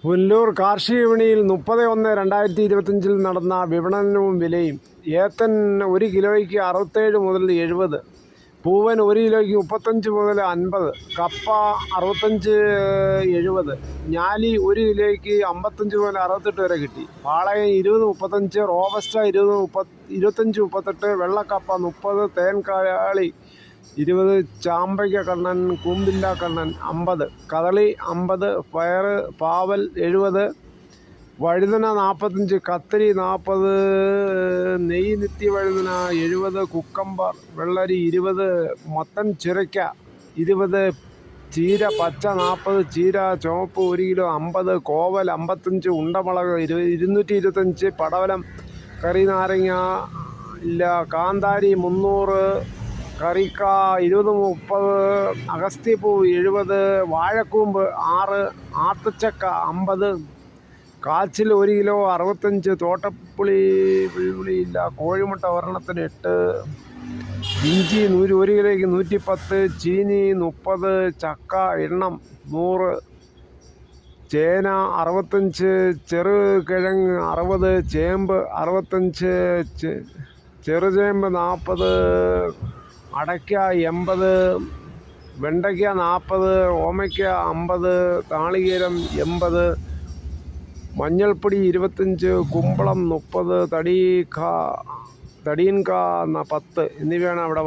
പുല്ലൂർ കാർഷിക വിപണിയിൽ 30/1/2025 നടന്ന വിപണനവും വിലയും. ഏത്തൻ 1 കിലോയ്ക്ക് 67 മുതൽ 70, പൂവൻ 1 കിലോയ്ക്ക് 35 മുതൽ 50, കപ്പ 65-70, ഞാലി 1 കിലോയ്ക്ക് 55 മുതൽ 68 വരെ കിട്ടി. പാളയം 20-35, റോബസ്റ്റ 25-38, വെള്ളക്കപ്പ 30, തേൻകാളി 20, ചാമ്പയ്ക്ക കണ്ണൻ, കൂമ്പില്ല കണ്ണൻ 50, കദളി 50, പയർ പാവൽ 70, വഴുതന 45, കത്തിരി 40, നെയ്യ് നിത്യവഴുതന 70, കുക്കമ്പർ വെള്ളരി 20, മത്തൻ ചുരയ്ക്ക 20, ചീര പച്ച 40, ചീര ചുവപ്പ് 1 കിലോ 50, കോവൽ 55, ഉണ്ടമുളക് 225, പടവലം കറി നാരങ്ങ ഇല്ല, കാന്താരി 300, കറിക്ക 20-30, അഗസ്ത്യപ്പൂ 70, വാഴക്കൂമ്പ് 6, ആത്തച്ചക്ക 50, കാച്ചിൽ 1 കിലോ 65, തോട്ടപ്പുളി ഇല്ല, കോഴിമുട്ട ഒരെണ്ണത്തിന് 8, ഇഞ്ചി 100 കിലോയ്ക്ക് 110, ചീനി 30, ചക്ക എണ്ണം 100, ചേന 65, ചെറുകിഴങ്ങ് 60, ചേമ്പ് 65, ചെറുചേമ്പ് 40, അടയ്ക്ക 80, വെണ്ടയ്ക്ക 40, ഓമയ്ക്ക 50, നാളികേരം 80, മഞ്ഞൾപ്പൊടി 25, കുമ്പളം 30, തടിയൻകാ 10 എന്നിവയാണ് അവിടെ